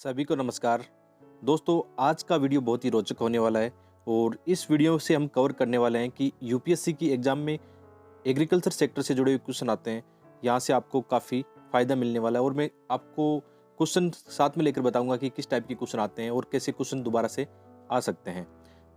सभी को नमस्कार। दोस्तों, आज का वीडियो बहुत ही रोचक होने वाला है और इस वीडियो से हम कवर करने वाले हैं कि यूपीएससी की एग्ज़ाम में एग्रीकल्चर सेक्टर से जुड़े हुए क्वेश्चन आते हैं। यहाँ से आपको काफ़ी फ़ायदा मिलने वाला है और मैं आपको क्वेश्चन साथ में लेकर बताऊंगा कि किस टाइप के क्वेश्चन आते हैं और कैसे क्वेश्चन दोबारा से आ सकते हैं।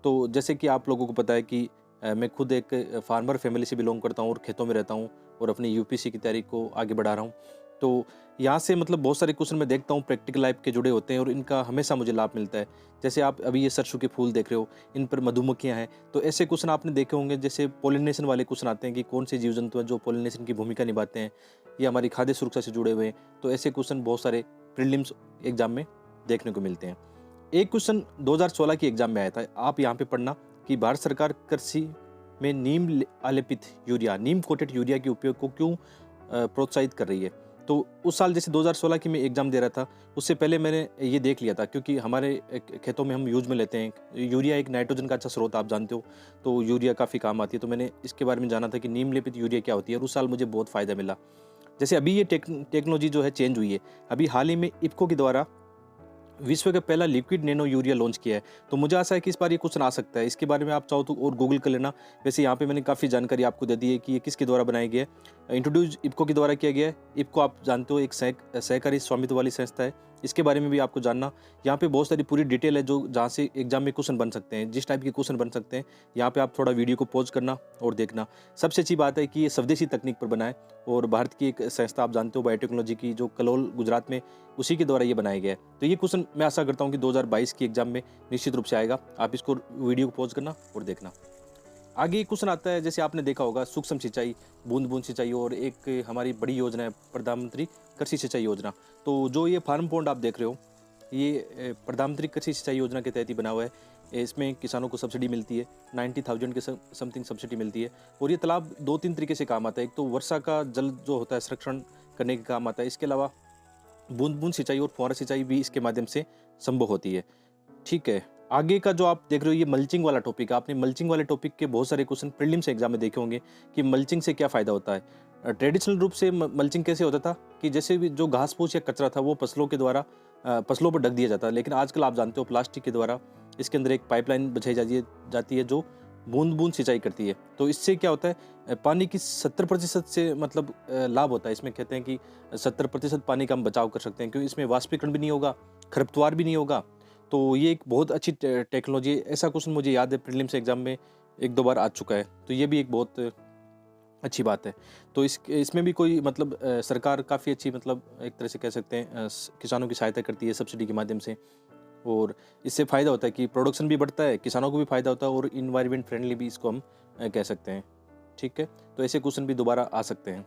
तो जैसे कि आप लोगों को पता है कि मैं खुद एक फार्मर फैमिली से बिलोंग करता हूँ और खेतों में रहता हूँ और अपनी यूपीएससी की तैयारी को आगे बढ़ा रहा हूँ। तो यहाँ से मतलब बहुत सारे क्वेश्चन मैं देखता हूँ प्रैक्टिकल लाइफ के जुड़े होते हैं और इनका हमेशा मुझे लाभ मिलता है। जैसे आप अभी ये सरसों के फूल देख रहे हो, इन पर मधुमक्खियाँ हैं, तो ऐसे क्वेश्चन आपने देखे होंगे। जैसे पोलिनेशन वाले क्वेश्चन आते हैं कि कौन से जीव जंतु हैं जो पोलिनेशन की भूमिका निभाते हैं, ये हमारी खाद्य सुरक्षा से जुड़े हुए हैं। तो ऐसे क्वेश्चन बहुत सारे प्रीलिम्स एग्जाम में देखने को मिलते हैं। एक क्वेश्चन 2016 की एग्जाम में आया था, आप यहाँ पे पढ़ना कि भारत सरकार कृषि में नीम आलेपित यूरिया, नीम कोटेड यूरिया के उपयोग को क्यों प्रोत्साहित कर रही है। तो उस साल जैसे 2016 की मैं एग्जाम दे रहा था, उससे पहले मैंने ये देख लिया था, क्योंकि हमारे खेतों में हम यूज में लेते हैं यूरिया, एक नाइट्रोजन का अच्छा स्रोत आप जानते हो, तो यूरिया काफ़ी काम आती है। तो मैंने इसके बारे में जाना था कि नीम लेपित यूरिया क्या होती है और उस साल मुझे बहुत फ़ायदा मिला। जैसे अभी ये टेक्नोलॉजी जो है चेंज हुई है। अभी हाल ही में इफ्को के द्वारा विश्व का पहला लिक्विड नैनो यूरिया लॉन्च किया है। तो मुझे आशा है कि इस बार ये क्वेश्चन आ सकता है। इसके बारे में आप चाहो तो और गूगल कर लेना। वैसे यहाँ पे मैंने काफ़ी जानकारी आपको दे दी है कि ये किसके द्वारा बनाया गया है। इंट्रोड्यूस इफ्को के द्वारा किया गया है। इफ्को आप जानते हो एक सहकारी स्वामित्व वाली संस्था है। इसके बारे में भी आपको जानना। यहाँ पे बहुत सारी पूरी डिटेल है जो जहाँ से एग्जाम में क्वेश्चन बन सकते हैं, जिस टाइप के क्वेश्चन बन सकते हैं। यहाँ पे आप थोड़ा वीडियो को पॉज करना और देखना। सबसे अच्छी बात है कि ये स्वदेशी तकनीक पर बना है और भारत की एक संस्था आप जानते हो बायोटेक्नोलॉजी की, जो कलोल गुजरात में, उसी के द्वारा ये बनाया गया है। तो ये क्वेश्चन मैं आशा करता हूँ कि 2022 की एग्जाम में निश्चित रूप से आएगा। आप इसको वीडियो को पॉज करना और देखना। आगे क्वेश्चन आता है, जैसे आपने देखा होगा सूक्ष्म सिंचाई, बूंद बूंद सिंचाई, और एक हमारी बड़ी योजना है प्रधानमंत्री कृषि सिंचाई योजना। तो जो ये फार्म पॉन्ड आप देख रहे हो, ये प्रधानमंत्री कृषि सिंचाई योजना के तहत ही बना हुआ है। इसमें किसानों को सब्सिडी मिलती है, 90,000 के समथिंग सब्सिडी मिलती है। और ये तालाब दो तीन तरीके से काम आता है। एक तो वर्षा का जल जो होता है संरक्षण करने के काम आता है। इसके अलावा बूंद बूंद सिंचाई और फुहारा सिंचाई भी इसके माध्यम से संभव होती है। ठीक है, आगे का जो आप देख रहे हो ये मल्चिंग वाला टॉपिक है। आपने मल्चिंग वाले टॉपिक के बहुत सारे क्वेश्चन प्रीलिम्स एग्जाम में देखे होंगे कि मल्चिंग से क्या फ़ायदा होता है। ट्रेडिशनल रूप से मल्चिंग कैसे होता था कि जैसे भी जो घास फूस या कचरा था वो फसलों के द्वारा फसलों पर ढक दिया जाता है। लेकिन आजकल आप जानते हो प्लास्टिक के द्वारा इसके अंदर एक पाइपलाइन बिछाई जाती है जो बूंद बूंद सिंचाई करती है। तो इससे क्या होता है, पानी की 70% से मतलब लाभ होता है। इसमें कहते हैं कि 70% पानी का हम बचाव कर सकते हैं, क्योंकि इसमें वाष्पीकरण भी नहीं होगा, खरपतवार भी नहीं होगा। तो ये एक बहुत अच्छी टेक्नोलॉजी है। ऐसा क्वेश्चन मुझे याद है प्रीलिम्स एग्जाम में एक दो बार आ चुका है। तो ये भी एक बहुत अच्छी बात है। तो इसमें भी कोई मतलब सरकार काफ़ी अच्छी, मतलब एक तरह से कह सकते हैं किसानों की सहायता करती है सब्सिडी के माध्यम से। और इससे फ़ायदा होता है कि प्रोडक्शन भी बढ़ता है, किसानों को भी फ़ायदा होता है और इन्वायरमेंट फ्रेंडली भी इसको हम कह सकते हैं। ठीक है, तो ऐसे क्वेश्चन भी दोबारा आ सकते हैं।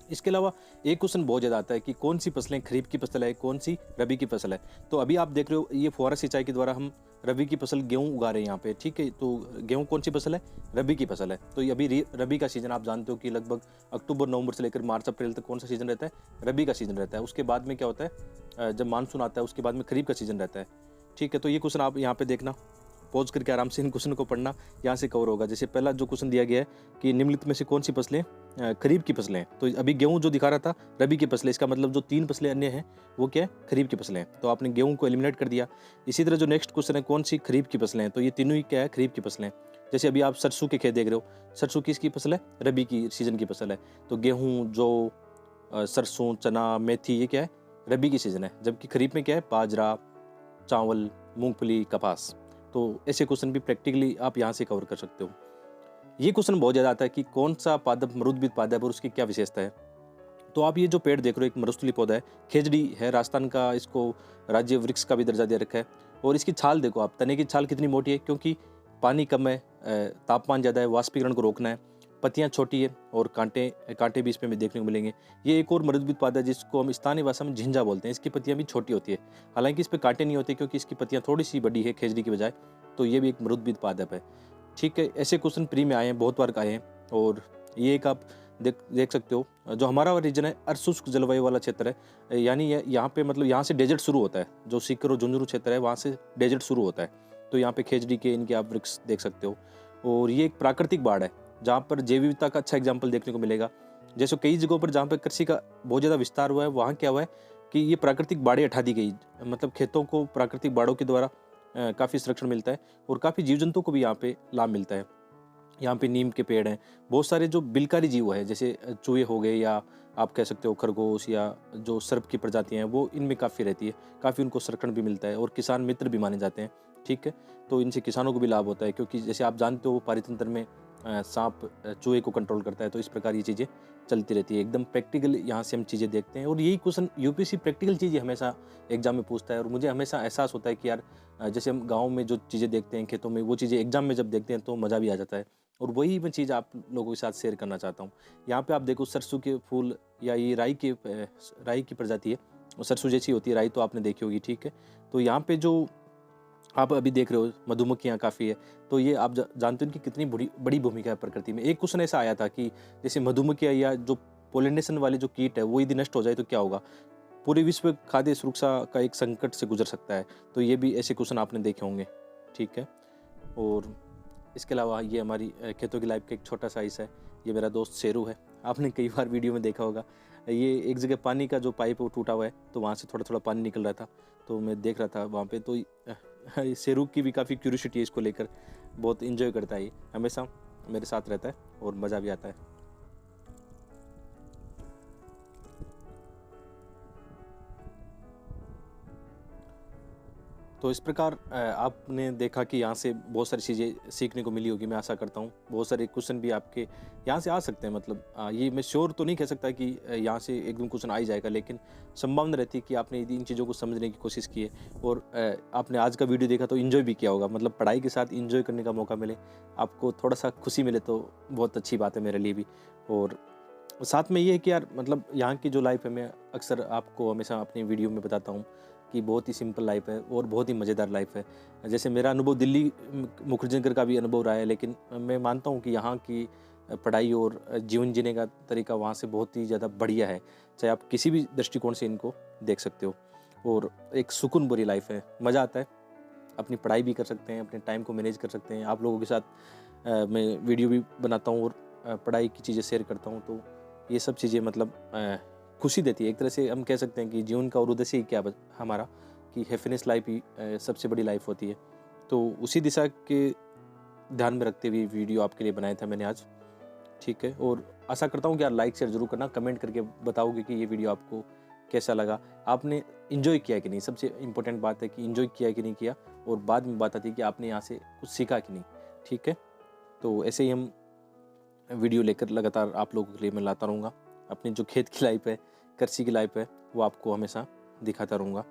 इसके अलावा एक क्वेश्चन बहुत ज़्यादा आता है कि कौन सी फसलें खरीफ की फसल है, कौन सी रबी की फसल है। तो अभी आप देख रहे हो ये फुहारा सिंचाई के द्वारा हम रबी की फसल गेहूं उगा रहे हैं यहाँ पे। ठीक है, तो गेहूं कौन सी फसल है, रबी की फसल है। तो ये अभी रबी का सीजन आप जानते हो कि लगभग अक्टूबर नवंबर से लेकर मार्च अप्रैल तक कौन सा सीजन रहता है, रबी का सीजन रहता है। उसके बाद में क्या होता है, जब मानसून आता है उसके बाद में खरीफ का सीजन रहता है। ठीक है, तो ये क्वेश्चन आप यहाँ पे देखना, पॉज करके आराम से इन क्वेश्चन को पढ़ना, यहाँ से कवर होगा। जैसे पहला जो क्वेश्चन दिया गया है कि निम्नलिखित में से कौन सी फसलें खरीफ की फसलें हैं। तो अभी गेहूं जो दिखा रहा था रबी की फसलें, इसका मतलब जो 3 फसलें अन्य हैं वो क्या है, खरीफ की फसलें हैं। तो आपने गेहूं को एलिमिनेट कर दिया। इसी तरह जो नेक्स्ट क्वेश्चन है कौन सी खरीफ की फसलें हैं, तो ये तीनों ही क्या है, खरीफ की फसलें। जैसे अभी आप सरसों के खेत देख रहे हो, सरसों किसकी फसल है, रबी की सीजन की फसल है। तो गेहूँ, जो सरसों, चना, मेथी, ये क्या है, रबी की सीजन है। जबकि खरीफ में क्या है, बाजरा, चावल, मूंगफली, कपास। तो ऐसे क्वेश्चन भी प्रैक्टिकली आप यहाँ से कवर कर सकते हो। ये क्वेश्चन बहुत ज़्यादा आता है कि कौन सा पादप मरुद्भिद पादप और उसकी क्या विशेषता है। तो आप ये जो पेड़ देख रहे हो एक मरुस्थलीय पौधा है, खेजड़ी है, राजस्थान का इसको राज्य वृक्ष का भी दर्जा दे रखा है। और इसकी छाल देखो आप, तने की छाल कितनी मोटी है, क्योंकि पानी कम है, तापमान ज़्यादा है, वाष्पीकरण को रोकना है। पत्तियाँ छोटी है और कांटे भी इसमें भी देखने को मिलेंगे। ये एक और मरुद्भिद पौधा है जिसको हम स्थानीय भाषा में झिंझा बोलते हैं। इसकी पत्तियाँ भी छोटी होती है, हालांकि इस पर कांटे नहीं होते क्योंकि इसकी पत्तियाँ थोड़ी सी बड़ी है खेजड़ी की बजाय। तो ये भी एक मरुद्भिद पादप है। ठीक है, ऐसे क्वेश्चन प्री में आए हैं, बहुत बार आए हैं। और ये एक आप देख सकते हो, जो हमारा रीजन है अर्धशुष्क जलवायु वाला क्षेत्र है। यानी यहाँ पे मतलब यहाँ से डेजर्ट शुरू होता है, जो सीकर और झुंझुनू क्षेत्र है वहाँ से डेजर्ट शुरू होता है। तो यहाँ पे खेजड़ी के इनके आप वृक्ष देख सकते हो। और ये एक प्राकृतिक बाड़ है जहाँ पर जैव विविधता का अच्छा एग्जाम्पल देखने को मिलेगा। जैसे कई जगहों पर जहाँ पर कृषि का बहुत ज़्यादा विस्तार हुआ है, वहाँ क्या हुआ है, कि ये प्राकृतिक बाड़ें हटा दी गई, मतलब खेतों को प्राकृतिक बाड़ों के द्वारा काफ़ी संरक्षण मिलता है और काफ़ी जीव जंतुओं को भी यहाँ पे लाभ मिलता है। यहाँ पे नीम के पेड़ हैं, बहुत सारे जो बिलकारी जीव है जैसे चूहे हो गए, या आप कह सकते हो खरगोश, या जो सर्प की प्रजातियाँ हैं वो इनमें काफ़ी रहती है, काफ़ी उनको संरक्षण भी मिलता है और किसान मित्र भी माने जाते हैं। ठीक है, तो इनसे किसानों को भी लाभ होता है, क्योंकि जैसे आप जानते हो पारितंत्र में सांप चूहे को कंट्रोल करता है, तो इस प्रकार ये चीज़ें चलती रहती है। एकदम प्रैक्टिकल यहाँ से हम चीज़ें देखते हैं, और यही क्वेश्चन यूपीएससी प्रैक्टिकल चीज़ें हमेशा एग्जाम में पूछता है, और मुझे हमेशा एहसास होता है कि यार जैसे हम गाँव में जो चीज़ें देखते हैं खेतों में, वो चीज़ें एग्जाम में जब देखते हैं तो मज़ा भी आ जाता है। और वही मैं चीज़ आप लोगों के साथ शेयर करना चाहता हूँ। यहाँ पे आप देखो सरसों के फूल, या ये राई की प्रजाति है, और सरसों जैसी होती है राई, तो आपने देखी होगी। ठीक है, तो यहाँ पे जो आप अभी देख रहे हो मधुमक्खियाँ काफ़ी है, तो ये आप जानते हो इनकी कितनी बड़ी भूमिका है प्रकृति में। एक क्वेश्चन ऐसा आया था कि जैसे मधुमक्खियाँ या जो पोलिनेशन वाले जो कीट है वो यदि नष्ट हो जाए तो क्या होगा, पूरे विश्व खाद्य सुरक्षा का एक संकट से गुजर सकता है। तो ये भी ऐसे क्वेश्चन आपने देखे होंगे। ठीक है, और इसके अलावा ये हमारी खेतों की लाइफ का एक छोटा सा हिस्सा है। ये मेरा दोस्त शेरू है, आपने कई बार वीडियो में देखा होगा। ये एक जगह पानी का जो पाइप है वो टूटा हुआ है, तो वहाँ से थोड़ा थोड़ा पानी निकल रहा था, तो मैं देख रहा था वहाँ पे। तो शेरू की भी काफ़ी क्यूरियोसिटी है इसको लेकर, बहुत इन्जॉय करता है, ये हमेशा मेरे साथ रहता है और मज़ा भी आता है। तो इस प्रकार आपने देखा कि यहाँ से बहुत सारी चीज़ें सीखने को मिली होगी, मैं आशा करता हूँ। बहुत सारे क्वेश्चन भी आपके यहाँ से आ सकते हैं, मतलब ये मैं श्योर तो नहीं कह सकता कि यहाँ से एकदम क्वेश्चन आ ही जाएगा, लेकिन संभावना रहती है कि आपने इन चीज़ों को समझने की कोशिश की है, और आपने आज का वीडियो देखा तो इन्जॉय भी किया होगा। मतलब पढ़ाई के साथ इन्जॉय करने का मौका मिले, आपको थोड़ा सा खुशी मिले, तो बहुत अच्छी बात है मेरे लिए भी। और साथ में ये है कि यार मतलब यहाँ की जो लाइफ है, मैं अक्सर आपको हमेशा अपनी वीडियो में बताता हूँ कि बहुत ही सिंपल लाइफ है और बहुत ही मज़ेदार लाइफ है। जैसे मेरा अनुभव दिल्ली मुखर्जी नगर का भी अनुभव रहा है, लेकिन मैं मानता हूँ कि यहाँ की पढ़ाई और जीवन जीने का तरीका वहाँ से बहुत ही ज़्यादा बढ़िया है, चाहे आप किसी भी दृष्टिकोण से इनको देख सकते हो। और एक सुकून भरी लाइफ है, मज़ा आता है, अपनी पढ़ाई भी कर सकते हैं, अपने टाइम को मैनेज कर सकते हैं। आप लोगों के साथ मैं वीडियो भी बनाता हूँ और पढ़ाई की चीज़ें शेयर करता हूँ, तो ये सब चीज़ें मतलब खुशी देती है। एक तरह से हम कह सकते हैं कि जीवन का और उद्देश्य ही क्या हमारा, कि हैप्पीनेस लाइफ ही सबसे बड़ी लाइफ होती है। तो उसी दिशा के ध्यान में रखते हुए वीडियो आपके लिए बनाया था मैंने आज। ठीक है, और आशा करता हूँ कि यार लाइक शेयर जरूर करना, कमेंट करके बताओगे कि ये वीडियो आपको कैसा लगा, आपने इन्जॉय किया कि नहीं। सबसे इम्पोर्टेंट बात है कि इन्जॉय किया कि नहीं किया, और बाद में बात आती है कि आपने यहाँ से कुछ सीखा कि नहीं। ठीक है, तो ऐसे ही हम वीडियो लेकर लगातार आप लोगों के लिए मैं लाता रहूँगा। अपनी जो खेत की लाइफ है, कृषि की लाइफ है, वो आपको हमेशा दिखाता रहूँगा।